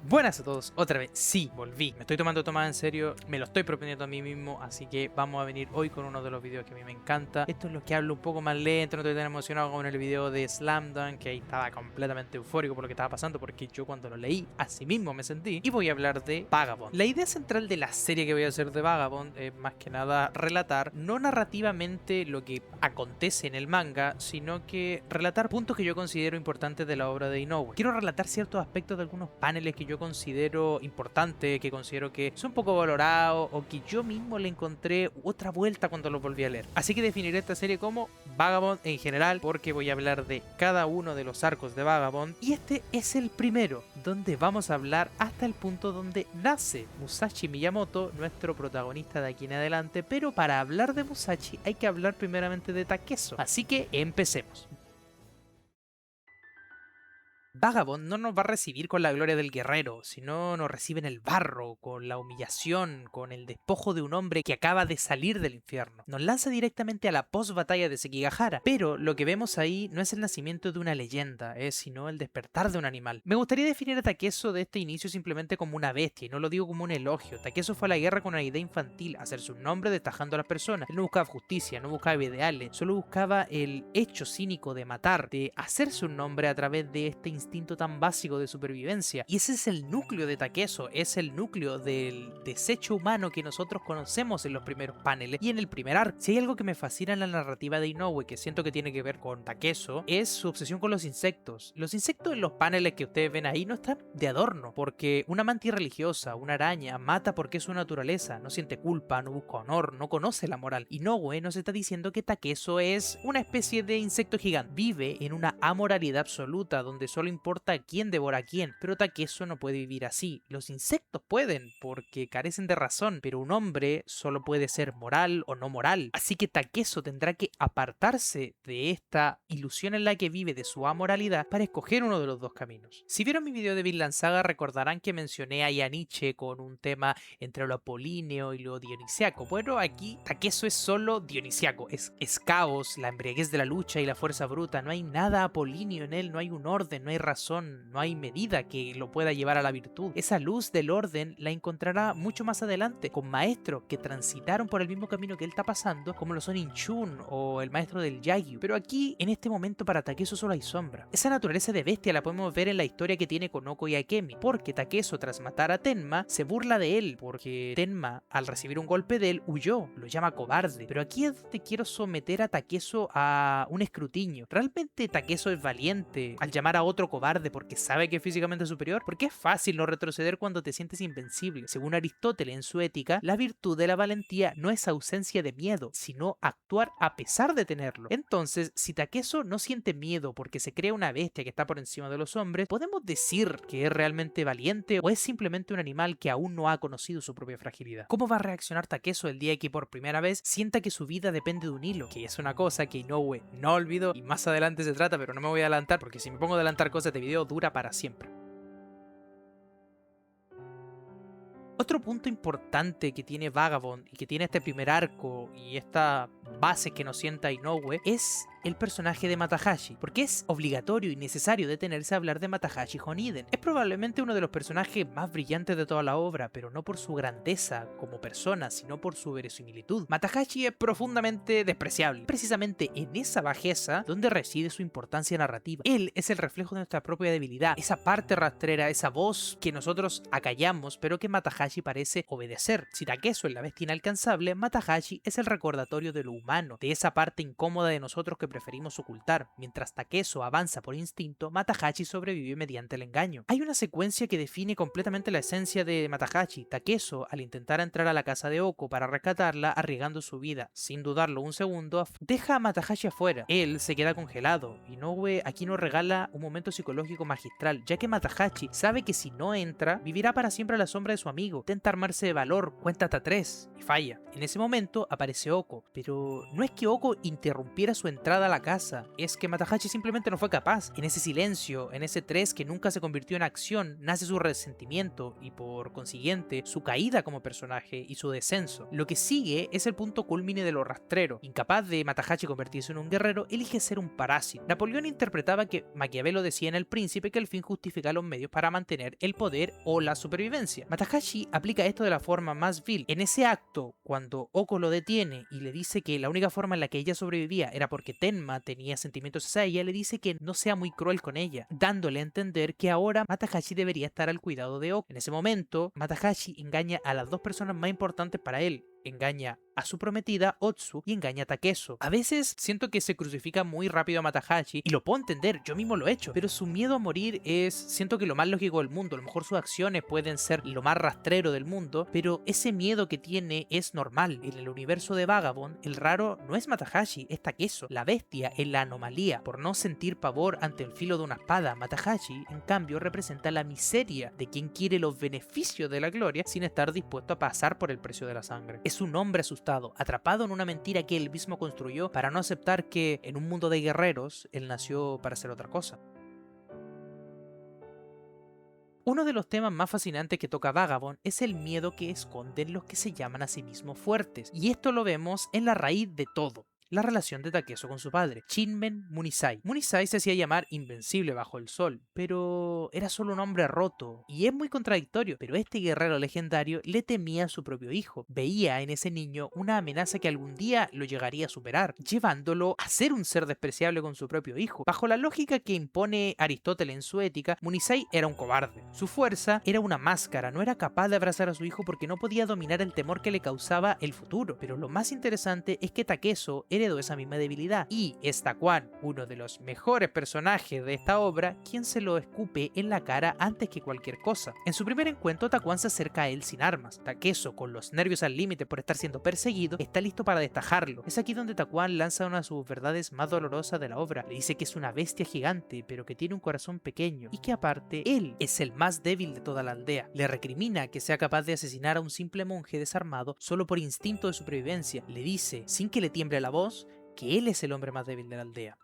Buenas a todos, otra vez, sí, volví. Me estoy tomando esto más en serio, me lo estoy proponiendo a mí mismo, así que vamos a venir hoy con uno de los videos que a mí me encanta. Esto es lo que hablo un poco más lento, no estoy tan emocionado como en el video de Slam Dunk, que ahí estaba completamente eufórico por lo que estaba pasando, porque yo cuando lo leí, así mismo me sentí. Y voy a hablar de Vagabond. La idea central de la serie que voy a hacer de Vagabond es más que nada relatar, no narrativamente lo que acontece en el manga, sino que relatar puntos que yo considero importantes de la obra de Inoue. Quiero relatar ciertos aspectos de algunos paneles que yo considero importantes, que considero que son poco valorados o que yo mismo le encontré otra vuelta cuando lo volví a leer. Así que definiré esta serie como Vagabond en general, porque voy a hablar de cada uno de los arcos de Vagabond, y este es el primero, donde vamos a hablar hasta el punto donde nace Musashi Miyamoto, nuestro protagonista de aquí en adelante. Pero para hablar de Musashi hay que hablar primeramente de Takezo, así que empecemos. Vagabond no nos va a recibir con la gloria del guerrero, sino nos recibe en el barro, con la humillación, con el despojo de un hombre que acaba de salir del infierno. Nos lanza directamente a la post-batalla de Sekigahara, pero lo que vemos ahí no es el nacimiento de una leyenda, sino el despertar de un animal. Me gustaría definir a Takezo de este inicio simplemente como una bestia, y no lo digo como un elogio. Takezo fue a la guerra con una idea infantil, hacerse un nombre destajando a las personas. Él no buscaba justicia, no buscaba ideales, solo buscaba el hecho cínico de matar, de hacerse un nombre a través de este instinto tan básico de supervivencia. Y ese es el núcleo de Takezo, es el núcleo del desecho humano que nosotros conocemos en los primeros paneles y en el primer arco. Si hay algo que me fascina en la narrativa de Inoue, que siento que tiene que ver con Takezo, es su obsesión con los insectos. Los insectos en los paneles que ustedes ven ahí no están de adorno, porque una mantis religiosa, una araña, mata porque es su naturaleza, no siente culpa, no busca honor, no conoce la moral. Inoue nos está diciendo que Takezo es una especie de insecto gigante, vive en una amoralidad absoluta donde solo importa quién devora a quién, pero Takezo no puede vivir así. Los insectos pueden, porque carecen de razón, pero un hombre solo puede ser moral o no moral. Así que Takezo tendrá que apartarse de esta ilusión en la que vive de su amoralidad para escoger uno de los dos caminos. Si vieron mi video de Vinland Saga, recordarán que mencioné a Yaniche con un tema entre lo apolíneo y lo dionisiaco. Bueno, aquí Takezo es solo dionisiaco, es caos, la embriaguez de la lucha y la fuerza bruta. No hay nada apolíneo en él, no hay un orden, no hay razón, no hay medida que lo pueda llevar a la virtud. Esa luz del orden la encontrará mucho más adelante con maestros que transitaron por el mismo camino que él está pasando, como lo son Inchun o el maestro del Yagyu. Pero aquí, en este momento, para Takezo solo hay sombra. Esa naturaleza de bestia la podemos ver en la historia que tiene con Oko y Akemi, porque Takezo, tras matar a Tenma, se burla de él, porque Tenma, al recibir un golpe de él, huyó, lo llama cobarde. Pero aquí es donde quiero someter a Takezo a un escrutinio. ¿Realmente Takezo es valiente al llamar a otro cobarde porque sabe que es físicamente superior? Porque es fácil no retroceder cuando te sientes invencible. Según Aristóteles en su Ética, la virtud de la valentía no es ausencia de miedo, sino actuar a pesar de tenerlo. Entonces, si Takezo no siente miedo porque se crea una bestia que está por encima de los hombres, ¿podemos decir que es realmente valiente o es simplemente un animal que aún no ha conocido su propia fragilidad? ¿Cómo va a reaccionar Takezo el día que por primera vez sienta que su vida depende de un hilo? Que es una cosa que Inoue no olvidó y más adelante se trata, pero no me voy a adelantar porque si me pongo a adelantar cosas de video dura para siempre. Otro punto importante que tiene Vagabond y que tiene este primer arco y esta base que nos sienta Inoue es el personaje de Matahashi, porque es obligatorio y necesario detenerse a hablar de Matahashi Honiden. Es probablemente uno de los personajes más brillantes de toda la obra, pero no por su grandeza como persona, sino por su verosimilitud. Matahashi es profundamente despreciable, precisamente en esa bajeza donde reside su importancia narrativa. Él es el reflejo de nuestra propia debilidad, esa parte rastrera, esa voz que nosotros acallamos, pero que Matahashi parece obedecer. Si Takezo es la bestia inalcanzable, Matahashi es el recordatorio de lo humano, de esa parte incómoda de nosotros que preferimos ocultar. Mientras Takezo avanza por instinto, Matahashi sobrevive mediante el engaño. Hay una secuencia que define completamente la esencia de Matahashi. Takezo, al intentar entrar a la casa de Oko para rescatarla, arriesgando su vida, sin dudarlo un segundo, deja a Matahashi afuera. Él se queda congelado. Inoue aquí nos regala un momento psicológico magistral, ya que Matahashi sabe que si no entra, vivirá para siempre a la sombra de su amigo. Intenta armarse de valor, cuenta hasta 3 y falla. En ese momento aparece Oko, pero no es que Oko interrumpiera su entrada cerrada la casa, es que Matahachi simplemente no fue capaz. En ese silencio, en ese 3 que nunca se convirtió en acción, nace su resentimiento y por consiguiente su caída como personaje y su descenso. Lo que sigue es el punto culmine de lo rastrero. Incapaz de Matahachi convertirse en un guerrero, elige ser un parásito. Napoleón interpretaba que Maquiavelo decía en El Príncipe que el fin justifica los medios para mantener el poder o la supervivencia. Matahachi aplica esto de la forma más vil. En ese acto, cuando Oko lo detiene y le dice que la única forma en la que ella sobrevivía era porque Tenma tenía sentimientos hacia ella, le dice que no sea muy cruel con ella, dándole a entender que ahora Matahachi debería estar al cuidado de Oko. En ese momento, Matahachi engaña a las dos personas más importantes para él. Engaña a su prometida, Otsu, y engaña a Takeso. A veces siento que se crucifica muy rápido a Matahachi, y lo puedo entender, yo mismo lo he hecho, pero su miedo a morir siento que lo más lógico del mundo. A lo mejor sus acciones pueden ser lo más rastrero del mundo, pero ese miedo que tiene es normal. En el universo de Vagabond, el raro no es Matahachi, es Takeso. La bestia es la anomalía. Por no sentir pavor ante el filo de una espada, Matahachi, en cambio, representa la miseria de quien quiere los beneficios de la gloria sin estar dispuesto a pasar por el precio de la sangre. Es un hombre asustado, atrapado en una mentira que él mismo construyó para no aceptar que en un mundo de guerreros él nació para hacer otra cosa. Uno de los temas más fascinantes que toca Vagabond es el miedo que esconden los que se llaman a sí mismos fuertes, y esto lo vemos en la raíz de todo. La relación de Takeso con su padre, Shinmen Munisai. Munisai se hacía llamar Invencible bajo el sol, pero era solo un hombre roto, y es muy contradictorio, pero este guerrero legendario le temía a su propio hijo. Veía en ese niño una amenaza que algún día lo llegaría a superar, llevándolo a ser un ser despreciable con su propio hijo. Bajo la lógica que impone Aristóteles en su ética, Munisai era un cobarde. Su fuerza era una máscara, no era capaz de abrazar a su hijo porque no podía dominar el temor que le causaba el futuro. Pero lo más interesante es que Takeso heredó esa misma debilidad, y es Takuan, uno de los mejores personajes de esta obra, quien se lo escupe en la cara antes que cualquier cosa. En su primer encuentro, Takuan se acerca a él sin armas. Takeso, con los nervios al límite por estar siendo perseguido, está listo para destajarlo. Es aquí donde Takuan lanza una de sus verdades más dolorosas de la obra. Le dice que es una bestia gigante, pero que tiene un corazón pequeño, y que aparte, él es el más débil de toda la aldea. Le recrimina que sea capaz de asesinar a un simple monje desarmado solo por instinto de supervivencia. Le dice, sin que le tiemble la voz, que él es el hombre más débil de la aldea.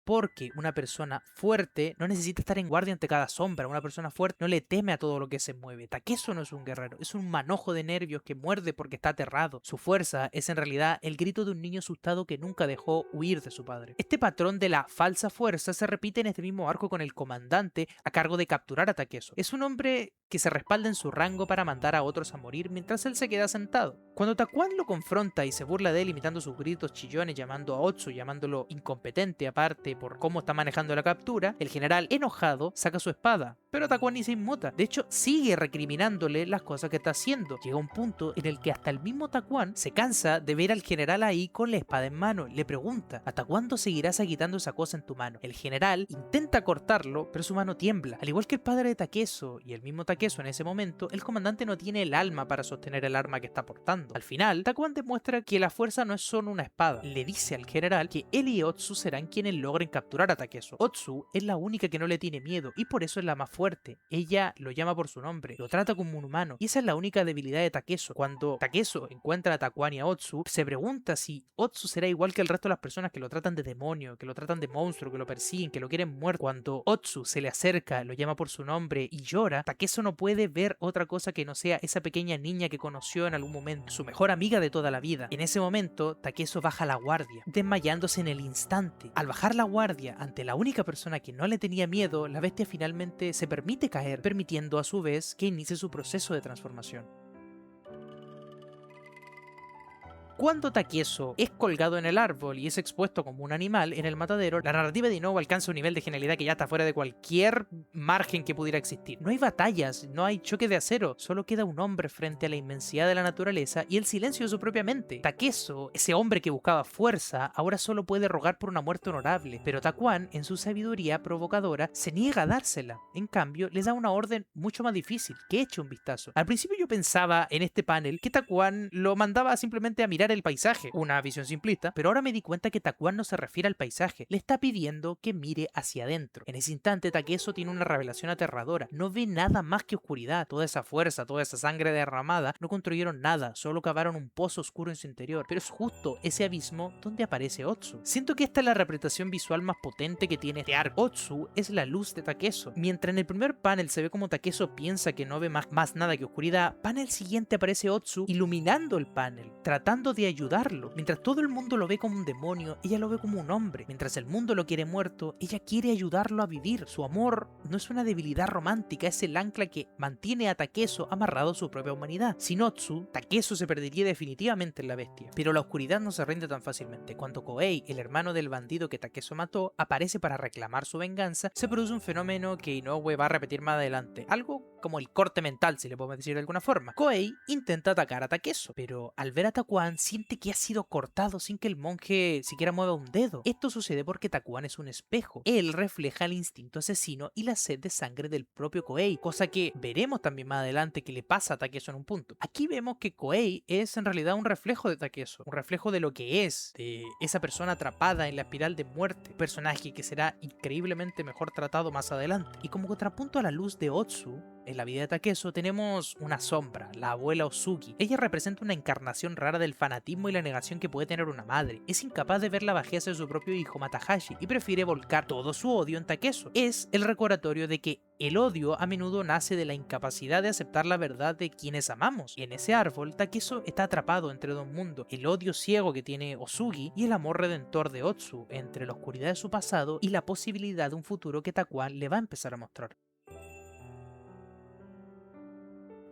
Porque una persona fuerte no necesita estar en guardia ante cada sombra. Una persona fuerte no le teme a todo lo que se mueve. Takeso no es un guerrero, es un manojo de nervios que muerde porque está aterrado. Su fuerza es en realidad el grito de un niño asustado que nunca dejó huir de su padre. Este patrón de la falsa fuerza se repite en este mismo arco con el comandante a cargo de capturar a Takeso. Es un hombre que se respalda en su rango para mandar a otros a morir mientras él se queda sentado. Cuando Takuan lo confronta y se burla de él imitando sus gritos chillones, llamando a Otsu, llamándolo incompetente aparte por cómo está manejando la captura, el general enojado saca su espada, pero Takuan ni se inmuta. De hecho, sigue recriminándole las cosas que está haciendo. Llega un punto en el que hasta el mismo Takuan se cansa de ver al general ahí con la espada en mano. Le pregunta, ¿hasta cuándo seguirás agitando esa cosa en tu mano? El general intenta cortarlo, pero su mano tiembla. Al igual que el padre de Takeso y el mismo Takeso en ese momento, el comandante no tiene el alma para sostener el arma que está portando. Al final, Takuan demuestra que la fuerza no es solo una espada. Le dice al general que él y Otsu serán quienes logren capturar a Takeso. Otsu es la única que no le tiene miedo y por eso es la más fuerte. Ella lo llama por su nombre, lo trata como un humano, y esa es la única debilidad de Takeso. Cuando Takeso encuentra a Takuan y a Otsu, se pregunta si Otsu será igual que el resto de las personas que lo tratan de demonio, que lo tratan de monstruo, que lo persiguen, que lo quieren muerto. Cuando Otsu se le acerca, lo llama por su nombre y llora, Takeso no puede ver otra cosa que no sea esa pequeña niña que conoció en algún momento, su mejor amiga de toda la vida. En ese momento, Takeso baja la guardia, desmayándose en el instante. Al bajar la guardia ante la única persona que no le tenía miedo, la bestia finalmente se permite caer, permitiendo a su vez que inicie su proceso de transformación. Cuando Takeso es colgado en el árbol y es expuesto como un animal en el matadero, la narrativa de nuevo alcanza un nivel de genialidad que ya está fuera de cualquier margen que pudiera existir. No hay batallas, no hay choque de acero, solo queda un hombre frente a la inmensidad de la naturaleza y el silencio de su propia mente. Takeso, ese hombre que buscaba fuerza, ahora solo puede rogar por una muerte honorable, pero Takuan, en su sabiduría provocadora, se niega a dársela. En cambio, les da una orden mucho más difícil, que eche un vistazo. Al principio yo pensaba en este panel que Takuan lo mandaba simplemente a mirar mirar el paisaje. Una visión simplista, pero ahora me di cuenta que Takuan no se refiere al paisaje, le está pidiendo que mire hacia adentro. En ese instante Takezo tiene una revelación aterradora, no ve nada más que oscuridad, toda esa fuerza, toda esa sangre derramada, no construyeron nada, solo cavaron un pozo oscuro en su interior, pero es justo ese abismo donde aparece Otsu. Siento que esta es la representación visual más potente que tiene este arco. Otsu es la luz de Takezo. Mientras en el primer panel se ve como Takezo piensa que no ve más nada que oscuridad, panel siguiente aparece Otsu iluminando el panel, tratando de ayudarlo. Mientras todo el mundo lo ve como un demonio, ella lo ve como un hombre. Mientras el mundo lo quiere muerto, ella quiere ayudarlo a vivir. Su amor no es una debilidad romántica, es el ancla que mantiene a Takezo amarrado a su propia humanidad. Sin Otsu, Takezo se perdería definitivamente en la bestia. Pero la oscuridad no se rinde tan fácilmente. Cuando Kohei, el hermano del bandido que Takezo mató, aparece para reclamar su venganza, se produce un fenómeno que Inoue va a repetir más adelante. Algo como el corte mental, si le podemos decir de alguna forma. Kohei intenta atacar a Takezo, pero al ver a Takuan siente que ha sido cortado sin que el monje siquiera mueva un dedo. Esto sucede porque Takuan es un espejo. Él refleja el instinto asesino y la sed de sangre del propio Kohei, cosa que veremos también más adelante que le pasa a Takezo en un punto. Aquí vemos que Kohei es en realidad un reflejo de Takezo, un reflejo de lo que es, de esa persona atrapada en la espiral de muerte, un personaje que será increíblemente mejor tratado más adelante. Y como contrapunto a la luz de Otsu, en la vida de Takezo tenemos una sombra, la abuela Osugi. Ella representa una encarnación rara del fanatismo y la negación que puede tener una madre. Es incapaz de ver la bajeza de su propio hijo Matahashi y prefiere volcar todo su odio en Takezo. Es el recordatorio de que el odio a menudo nace de la incapacidad de aceptar la verdad de quienes amamos. Y en ese árbol, Takezo está atrapado entre dos mundos, el odio ciego que tiene Osugi y el amor redentor de Otsu, entre la oscuridad de su pasado y la posibilidad de un futuro que Takuan le va a empezar a mostrar.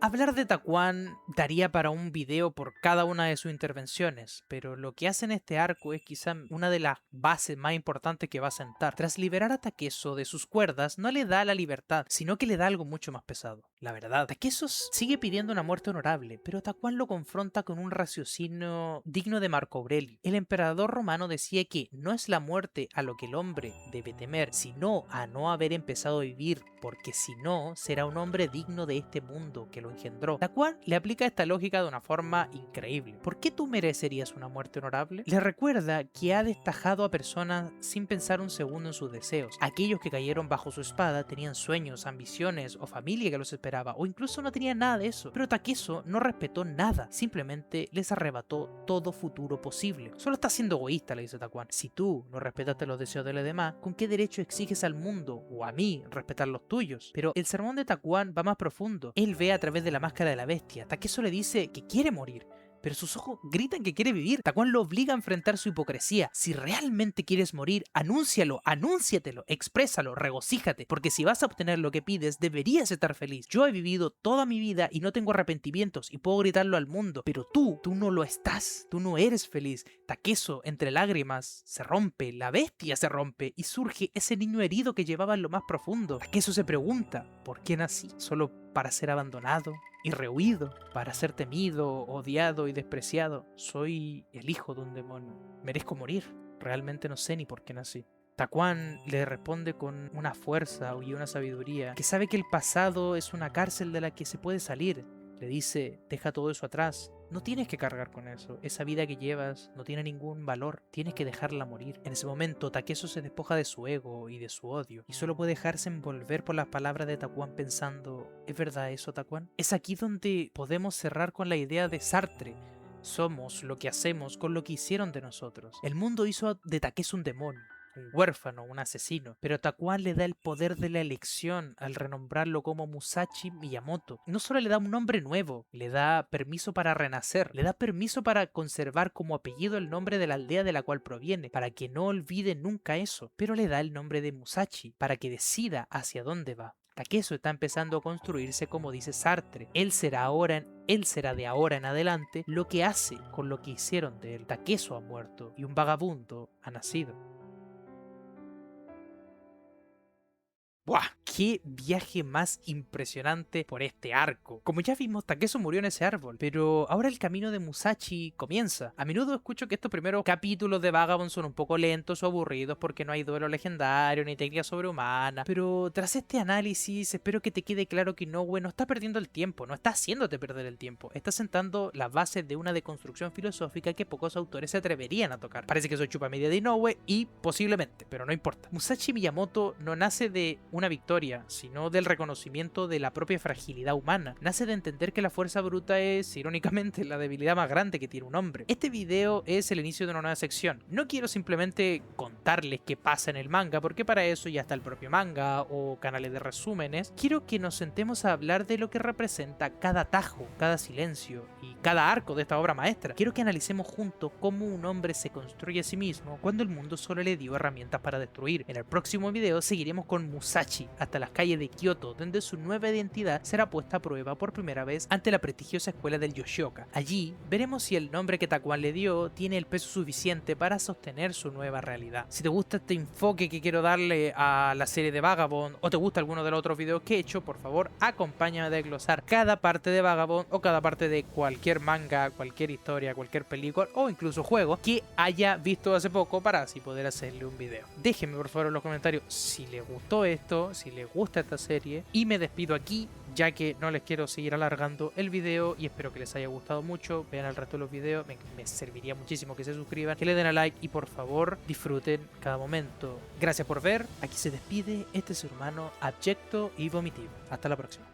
Hablar de Takuan daría para un video por cada una de sus intervenciones, pero lo que hace en este arco es quizá una de las bases más importantes que va a sentar. Tras liberar a Takezo de sus cuerdas, no le da la libertad, sino que le da algo mucho más pesado. La verdad, Takezo sigue pidiendo una muerte honorable, pero Takuan lo confronta con un raciocinio digno de Marco Aurelio. El emperador romano decía que no es la muerte a lo que el hombre debe temer, sino a no haber empezado a vivir, porque si no, será un hombre digno de este mundo que lo engendró. Takuan le aplica esta lógica de una forma increíble. ¿Por qué tú merecerías una muerte honorable? Le recuerda que ha destajado a personas sin pensar un segundo en sus deseos. Aquellos que cayeron bajo su espada tenían sueños, ambiciones o familia que los esperaba, o incluso no tenían nada de eso. Pero Takezo no respetó nada, simplemente les arrebató todo futuro posible. Solo está siendo egoísta, le dice Takuan. Si tú no respetaste los deseos de los demás, ¿con qué derecho exiges al mundo o a mí respetar los tuyos? Pero el sermón de Takuan va más profundo. Él ve a través de la máscara de la bestia. Takezo le dice que quiere morir, pero sus ojos gritan que quiere vivir. Takuan lo obliga a enfrentar su hipocresía. Si realmente quieres morir, anúncialo, anúnciatelo, exprésalo, regocíjate, porque si vas a obtener lo que pides, deberías estar feliz. Yo he vivido toda mi vida y no tengo arrepentimientos y puedo gritarlo al mundo, pero tú no lo estás, tú no eres feliz. Takezo, entre lágrimas, se rompe, la bestia se rompe y surge ese niño herido que llevaba en lo más profundo. Takezo se pregunta, ¿por qué nací? ¿Solo para ser abandonado y rehuido, para ser temido, odiado y despreciado? Soy el hijo de un demonio. Merezco morir. Realmente no sé ni por qué nací. Takuan le responde con una fuerza y una sabiduría que sabe que el pasado es una cárcel de la que se puede salir. Le dice, deja todo eso atrás. No tienes que cargar con eso. Esa vida que llevas no tiene ningún valor. Tienes que dejarla morir. En ese momento, Takezo se despoja de su ego y de su odio, y solo puede dejarse envolver por las palabras de Takuan pensando, ¿es verdad eso, Takuan? Es aquí donde podemos cerrar con la idea de Sartre. Somos lo que hacemos con lo que hicieron de nosotros. El mundo hizo de Takezo un demonio, un huérfano, un asesino, pero Takuan le da el poder de la elección al renombrarlo como Musashi Miyamoto. No solo le da un nombre nuevo, le da permiso para renacer, le da permiso para conservar como apellido el nombre de la aldea de la cual proviene, para que no olvide nunca eso, pero le da el nombre de Musashi para que decida hacia dónde va. Takezo está empezando a construirse como dice Sartre. Él será de ahora en adelante lo que hace con lo que hicieron de él. Takezo ha muerto y un vagabundo ha nacido. ¡Buah! ¡Qué viaje más impresionante por este arco! Como ya vimos, Takezo murió en ese árbol, pero ahora el camino de Musashi comienza. A menudo escucho que estos primeros capítulos de Vagabond son un poco lentos o aburridos porque no hay duelo legendario ni técnica sobrehumana, pero tras este análisis espero que te quede claro que Inoue no está perdiendo el tiempo, no está haciéndote perder el tiempo, está sentando las bases de una deconstrucción filosófica que pocos autores se atreverían a tocar. Parece que soy chupa media de Inoue y posiblemente, pero no importa. Musashi Miyamoto no nace de una victoria, sino del reconocimiento de la propia fragilidad humana. Nace de entender que la fuerza bruta es, irónicamente, la debilidad más grande que tiene un hombre. Este video es el inicio de una nueva sección. No quiero simplemente contarles qué pasa en el manga, porque para eso ya está el propio manga o canales de resúmenes. Quiero que nos sentemos a hablar de lo que representa cada tajo, cada silencio y cada arco de esta obra maestra. Quiero que analicemos juntos cómo un hombre se construye a sí mismo cuando el mundo solo le dio herramientas para destruir. En el próximo video seguiremos con Musashi hasta las calles de Kioto, donde su nueva identidad será puesta a prueba por primera vez ante la prestigiosa escuela del Yoshioka. Allí veremos si el nombre que Takuan le dio tiene el peso suficiente para sostener su nueva realidad. Si te gusta este enfoque que quiero darle a la serie de Vagabond o te gusta alguno de los otros videos que he hecho, por favor acompáñame a desglosar cada parte de Vagabond o cada parte de cualquier manga, cualquier historia, cualquier película o incluso juego que haya visto hace poco para así poder hacerle un video. Déjenme por favor en los comentarios si les gustó esto, si les gusta esta serie, y me despido aquí ya que no les quiero seguir alargando el video y espero que les haya gustado mucho. Vean el resto de los videos, me serviría muchísimo que se suscriban, que le den a like y por favor disfruten cada momento. Gracias por ver, aquí se despide este es su hermano abyecto y vomitivo. Hasta la próxima.